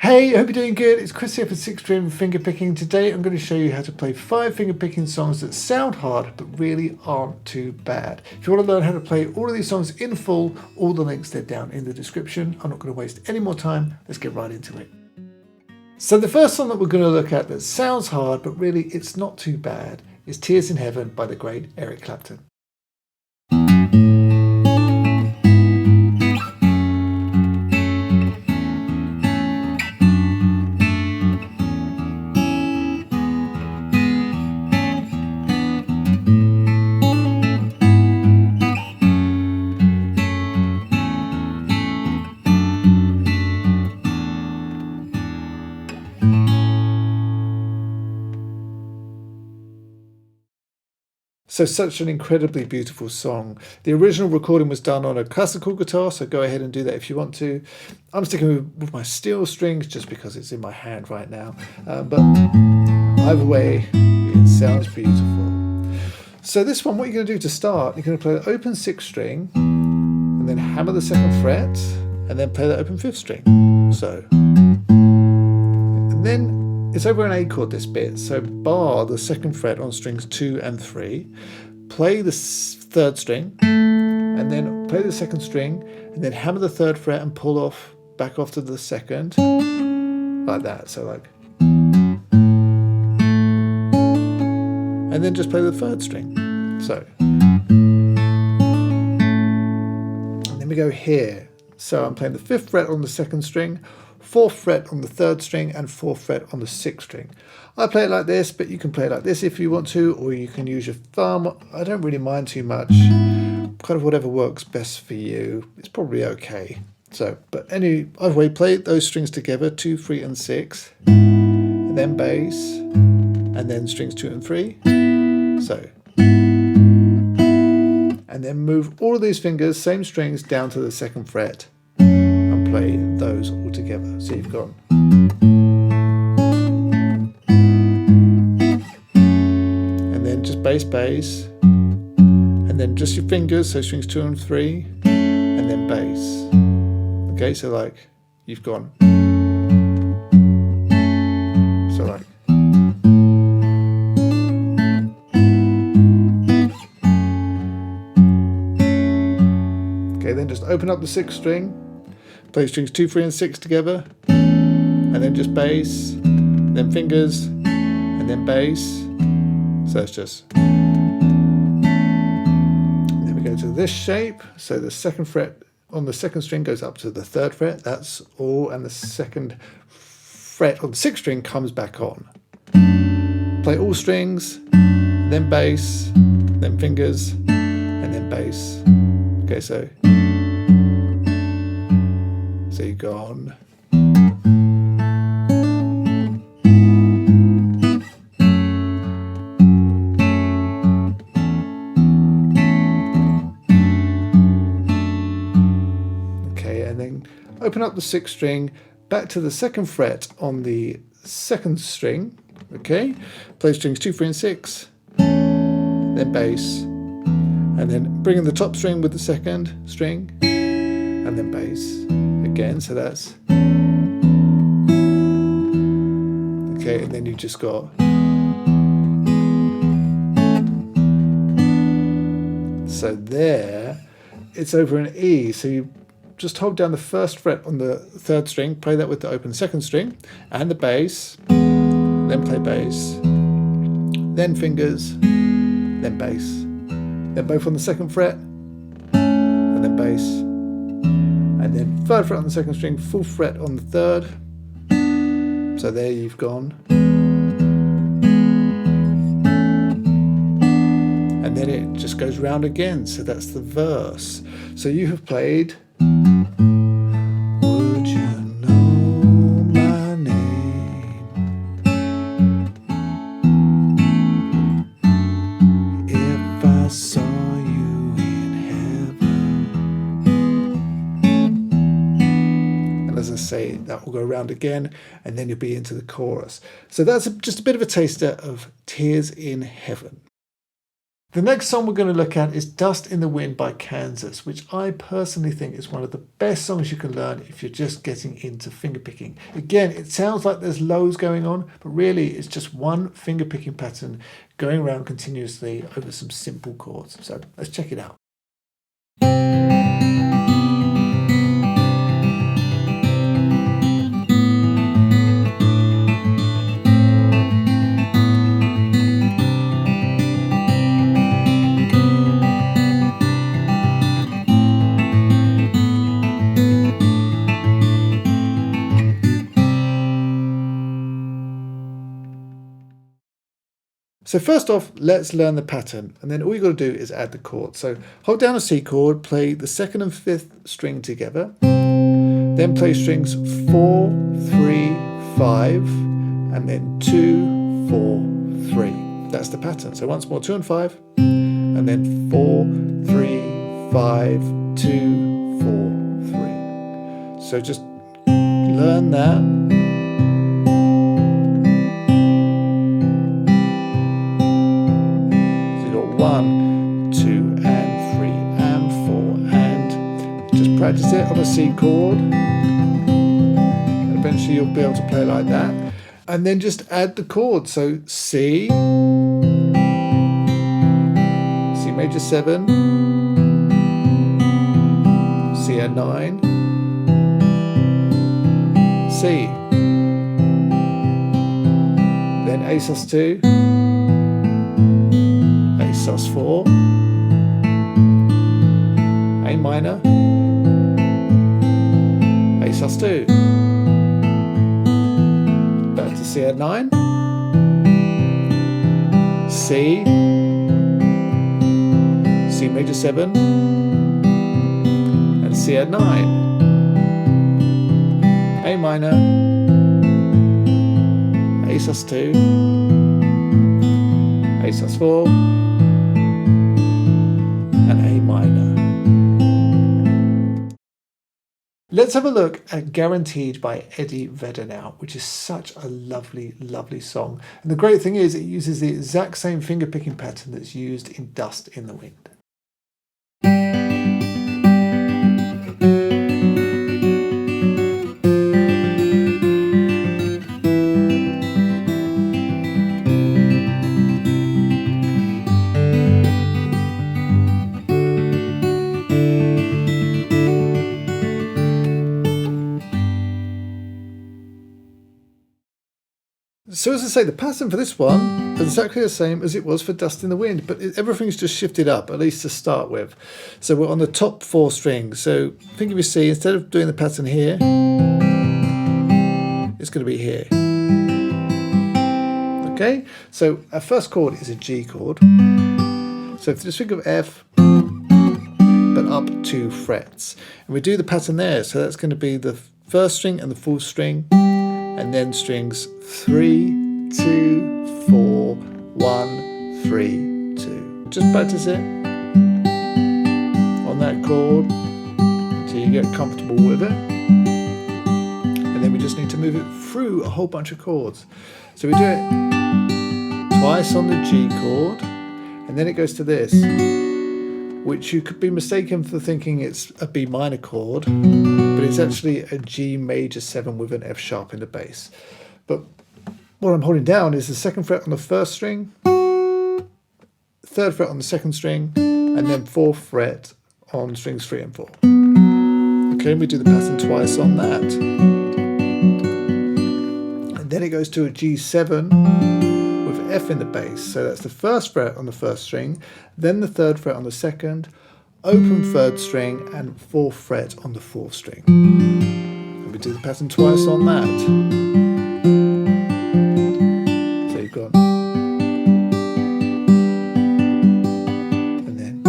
Hey, I hope you're doing good. It's Chris here for 6-string fingerpicking. Today I'm going to show you how to play 5 fingerpicking songs that sound hard but really aren't too bad. If you want to learn how to play all of these songs in full, all the links are down in the description. I'm not going to waste any more time. Let's get right into it. So the first song that we're going to look at that sounds hard but really it's not too bad is Tears in Heaven by the great Eric Clapton. So such an incredibly beautiful song. The original recording was done on a classical guitar, so go ahead and do that if you want to. I'm sticking with my steel strings just because it's in my hand right now. But either way, it sounds beautiful. So this one, what you're going to do to start, you're going to play the open 6th string, and then hammer the 2nd fret, and then play the open 5th string. So, and then it's over an A chord this bit, so bar the 2nd fret on strings 2 and 3, play the 3rd string, and then play the 2nd string, and then hammer the 3rd fret and pull off back off to the 2nd, like that. So like, and then just play the 3rd string. So, and then we go here. So I'm playing the 5th fret on the 2nd string, 4th fret on the 3rd string, and 4th fret on the 6th string. I play it like this, but you can play it like this if you want to, or you can use your thumb. I don't really mind too much. Kind of whatever works best for you. It's probably okay. So, but either way, play those strings together, 2, 3, and 6, and then bass, and then strings 2 and 3. So, and then move all of these fingers, same strings, down to the 2nd fret. Play those all together. So you've got, and then just bass, and then just your fingers, so strings 2 and 3, and then bass. Okay, so like you've gone, so like, okay, then just open up the 6th string. Play strings 2, 3, and 6 together, and then just bass, then fingers, and then bass. So it's just, and then we go to this shape. So the 2nd fret on the 2nd string goes up to the 3rd fret. That's all, and the 2nd fret on the 6th string comes back on. Play all strings, then bass, then fingers, and then bass. Okay, so you've gone. Okay, and then open up the 6th string, back to the 2nd fret on the 2nd string. Okay, play strings 2, 3, and 6, then bass, and then bring in the top string with the 2nd string, and then bass again. So that's okay, and then you just got, so there it's over an E. So you just hold down the 1st fret on the 3rd string, play that with the open 2nd string and the bass, then play bass, then fingers, then bass, then both on the 2nd fret, and then bass, and then 3rd fret on the 2nd string, 4th fret on the 3rd. So there you've gone. And then it just goes round again. So that's the verse. So you have played, would you know my name if I saw you in heaven? As I say, that will go around again, and then you'll be into the chorus. So that's just a bit of a taster of Tears in Heaven. The next song we're going to look at is Dust in the Wind by Kansas, which I personally think is one of the best songs you can learn if you're just getting into fingerpicking. Again, it sounds like there's loads going on, but really it's just one fingerpicking pattern going around continuously over some simple chords. So let's check it out. So first off, let's learn the pattern, and then all you got to do is add the chord. So hold down a C chord, play the 2nd and 5th string together, then play strings 4, 3, 5, and then 2, 4, 3. That's the pattern. So once more, 2 and 5, and then 4, 3, 5, 2, 4, 3. So just learn that. Practice it on a C chord, and eventually you'll be able to play like that, and then just add the chords. So C, C major 7, C add 9, C, then A sus2, A sus4, A minor, A sus2, back to C add 9, C, C major 7, and C add 9, A minor, A sus2, A sus4, and A minor. Let's have a look at Guaranteed by Eddie Vedder now, which is such a lovely, lovely song. And the great thing is it uses the exact same fingerpicking pattern that's used in Dust in the Wind. So as I say, the pattern for this one is exactly the same as it was for Dust in the Wind, but everything's just shifted up, at least to start with. So we're on the top 4 strings. So think of your C, instead of doing the pattern here, it's going to be here. Okay, so our first chord is a G chord. So if you just think of F, but up 2 frets. And we do the pattern there, so that's going to be the 1st string and the 4th string, and then strings 3, 2, 4, 1, 3, 2. Just practice it on that chord until you get comfortable with it. And then we just need to move it through a whole bunch of chords. So we do it twice on the G chord, and then it goes to this, which you could be mistaken for thinking it's a B minor chord, but it's actually a G major 7 with an F sharp in the bass. But what I'm holding down is the 2nd fret on the 1st string, 3rd fret on the 2nd string, and then 4th fret on strings 3 and 4. Okay, we do the pattern twice on that. And then it goes to a G7 with F in the bass. So that's the 1st fret on the 1st string, then the 3rd fret on the 2nd, open 3rd string, and 4th fret on the 4th string. And we do the pattern twice on that. So you've got, and then,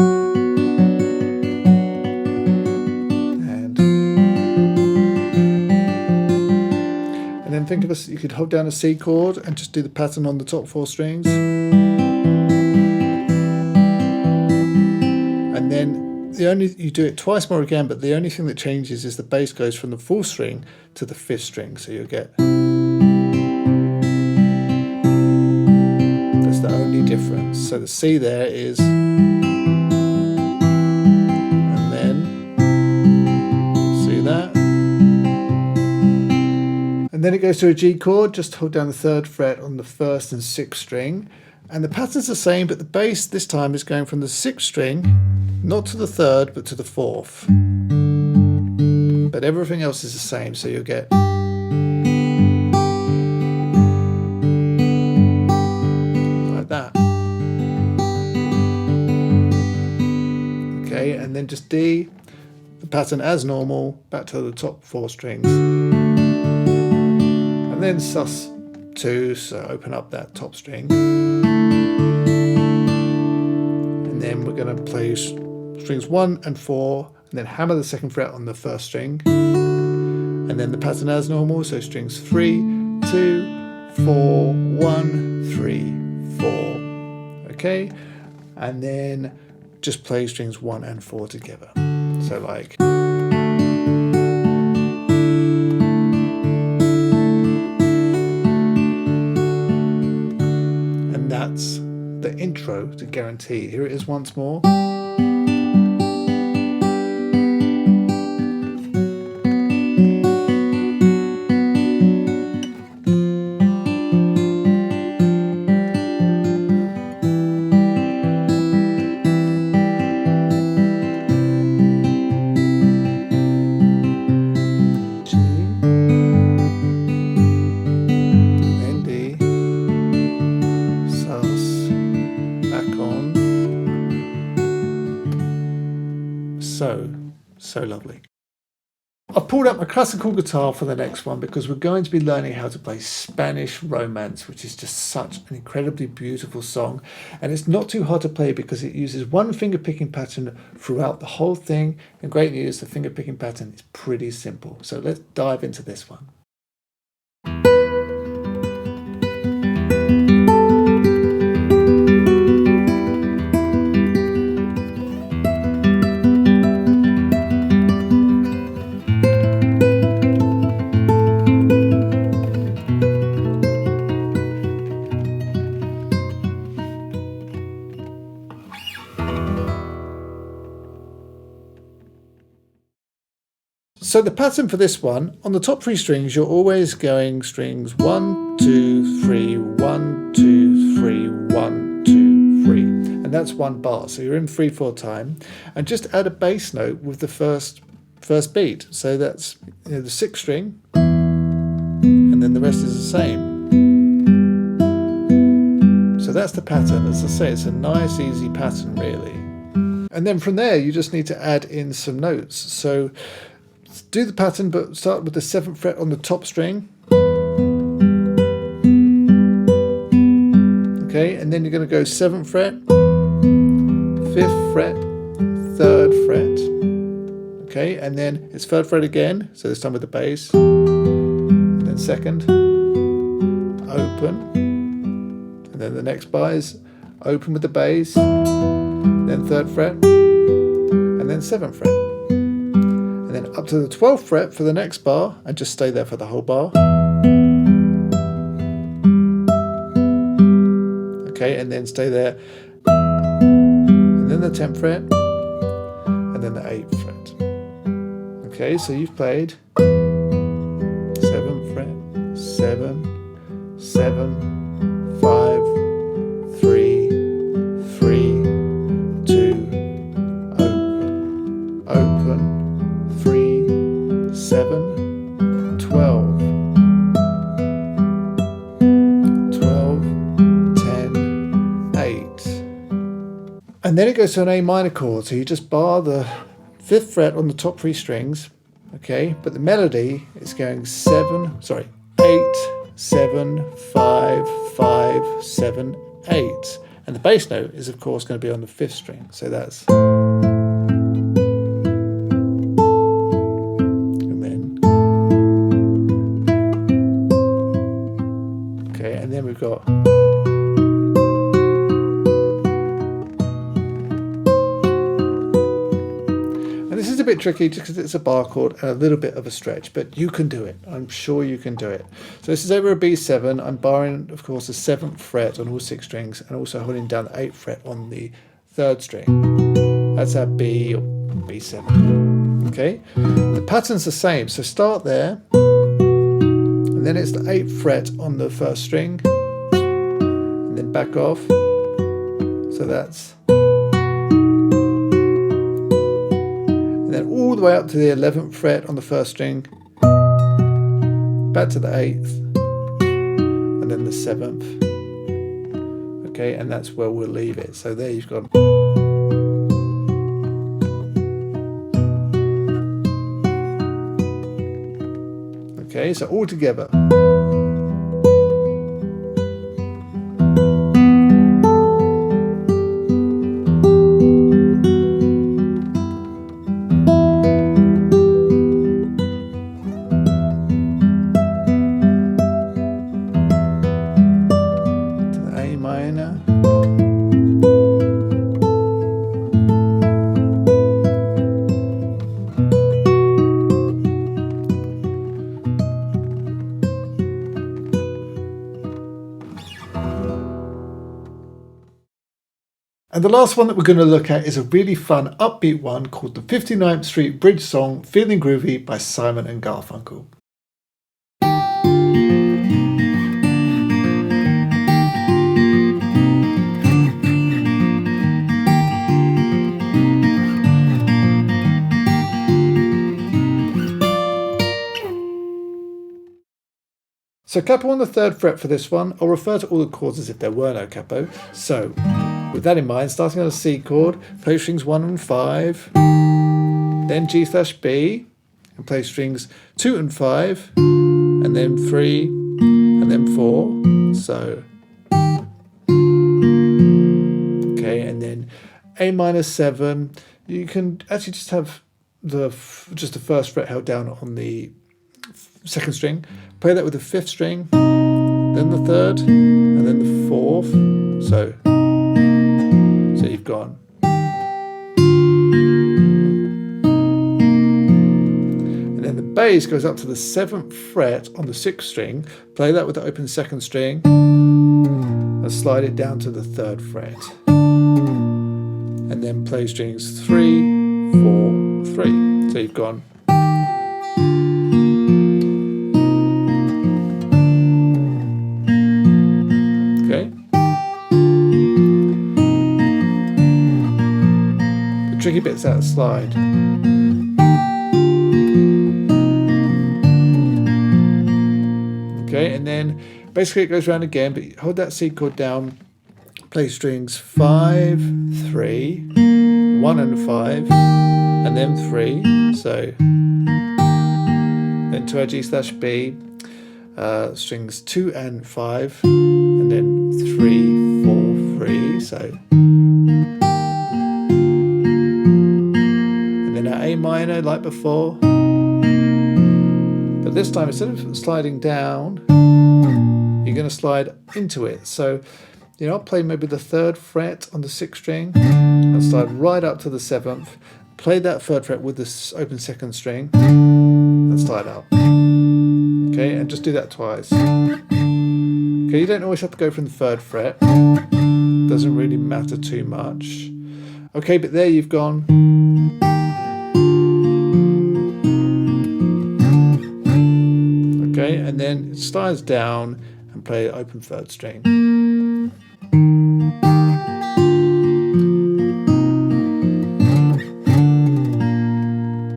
and then think of you could hold down a C chord and just do the pattern on the top 4 strings. And then you do it twice more again, but the only thing that changes is the bass goes from the 4th string to the 5th string. So you'll get, that's the only difference. So the C there is And then it goes to a G chord, just hold down the 3rd fret on the 1st and 6th string. And the pattern's the same, but the bass this time is going from the 6th string, not to the 3rd, but to the 4th. But everything else is the same, so you'll get like that. Okay, and then just D, the pattern as normal, back to the top 4 strings. And then sus2, so open up that top string. And then we're going to play strings 1 and 4, and then hammer the 2nd fret on the 1st string. And then the pattern as normal, so strings 3, 2, 4, 1, 3, 4. Okay, and then just play strings 1 and 4 together. So like. And that's the intro to Guaranteed. Here it is once more. So lovely. I've pulled out my classical guitar for the next one because we're going to be learning how to play Spanish Romance, which is just such an incredibly beautiful song. And it's not too hard to play because it uses one finger picking pattern throughout the whole thing. And great news, the finger picking pattern is pretty simple. So let's dive into this one. So the pattern for this one, on the top 3 strings, you're always going strings 1, 2, 3, 1, 2, 3, 1, 2, 3. And that's 1 bar. So you're in 3/4 time. And just add a bass note with the first beat. So that's the 6th string, and then the rest is the same. So that's the pattern. As I say, it's a nice, easy pattern, really. And then from there, you just need to add in some notes. So do the pattern, but start with the 7th fret on the top string. Okay, and then you're going to go 7th fret, 5th fret, 3rd fret. Okay, and then it's 3rd fret again, so this time with the bass. And then 2nd, open. And then the next bar is open with the bass, then 3rd fret, and then 7th fret. And then up to the 12th fret for the next bar, and just stay there for the whole bar. Okay, and then stay there. And then the 10th fret, and then the 8th fret. Okay, so you've played 7th fret, 7, 7, 5, 3, 3, 2, open, 3, 7, 12, 12, 10, 8. And then it goes to an A minor chord, so you just bar the 5th fret on the top 3 strings, okay, but the melody is going 8, 7, 5, 5, 7, 8. And the bass note is of course going to be on the 5th string, so that's. And then. Okay, and then we've got. This is a bit tricky just because it's a bar chord and a little bit of a stretch, but you can do it. I'm sure you can do it. So this is over a B7. I'm barring, of course, the 7th fret on all 6 strings and also holding down the 8th fret on the 3rd string. That's our B or B7. Okay? The pattern's the same. So start there, and then it's the 8th fret on the first string, and then back off. So that's, and then all the way up to the 11th fret on the first string, back to the 8th, and then the 7th. Okay, and that's where we'll leave it. So there you've got. Okay, so all together. To the A minor. And the last one that we're going to look at is a really fun upbeat one called the 59th Street Bridge Song Feelin' Groovy by Simon and Garfunkel. So capo on the 3rd fret for this one. I'll refer to all the chords as if there were no capo. So with that in mind, starting on a C chord, play strings 1 and 5, then G/B, and play strings 2 and 5, and then 3, and then 4. So, okay, and then A minor 7. You can actually just have the first fret held down on the 2nd string. Play that with the 5th string, then the 3rd, and then the 4th. So you've gone. And then the bass goes up to the 7th fret on the 6th string. Play that with the open 2nd string, and slide it down to the 3rd fret. And then play strings 3, 4, 3. So you've gone. Tricky bits that slide. Okay, and then basically it goes around again, but hold that C chord down, play strings 5, 3, 1 and 5, and then 3. So then to our G/B, strings 2 and 5, and then 3, 4, 3. So. A minor like before, but this time instead of sliding down, you're going to slide into it. So, I'll play maybe the 3rd fret on the 6th string and slide right up to the 7th. Play that 3rd fret with this open 2nd string and slide up. Okay, and just do that twice. Okay, you don't always have to go from the 3rd fret. Doesn't really matter too much. Okay, but there you've gone. Okay, and then it slides down and play open 3rd string.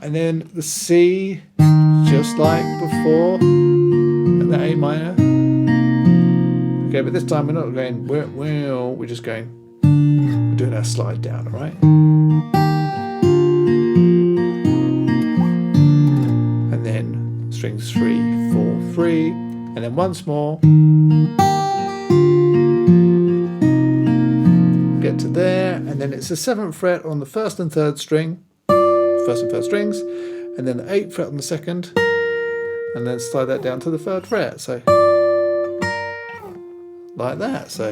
And then the C, just like before, and the A minor. Okay, but this time we're not going, we're just going, we're doing our slide down, all right? And then strings 3, 4, 3, and then once more. Get to there, and then it's the 7th fret on the 1st and 3rd string, 1st and 3rd strings, and then the 8th fret on the 2nd, and then slide that down to the 3rd fret. So, like that. So.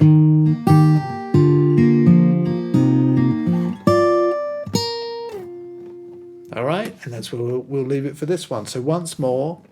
All right, and that's where we'll leave it for this one. So once more.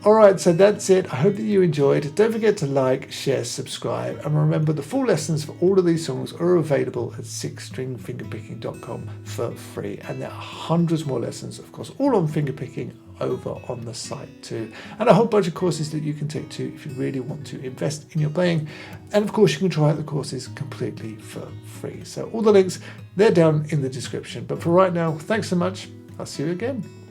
Alright, so that's it. I hope that you enjoyed. Don't forget to like, share, subscribe, and remember the full lessons for all of these songs are available at sixstringfingerpicking.com for free. And there are hundreds more lessons, of course, all on fingerpicking over on the site too. And a whole bunch of courses that you can take too if you really want to invest in your playing. And of course, you can try out the courses completely for free. So all the links, they're down in the description. But for right now, thanks so much. I'll see you again.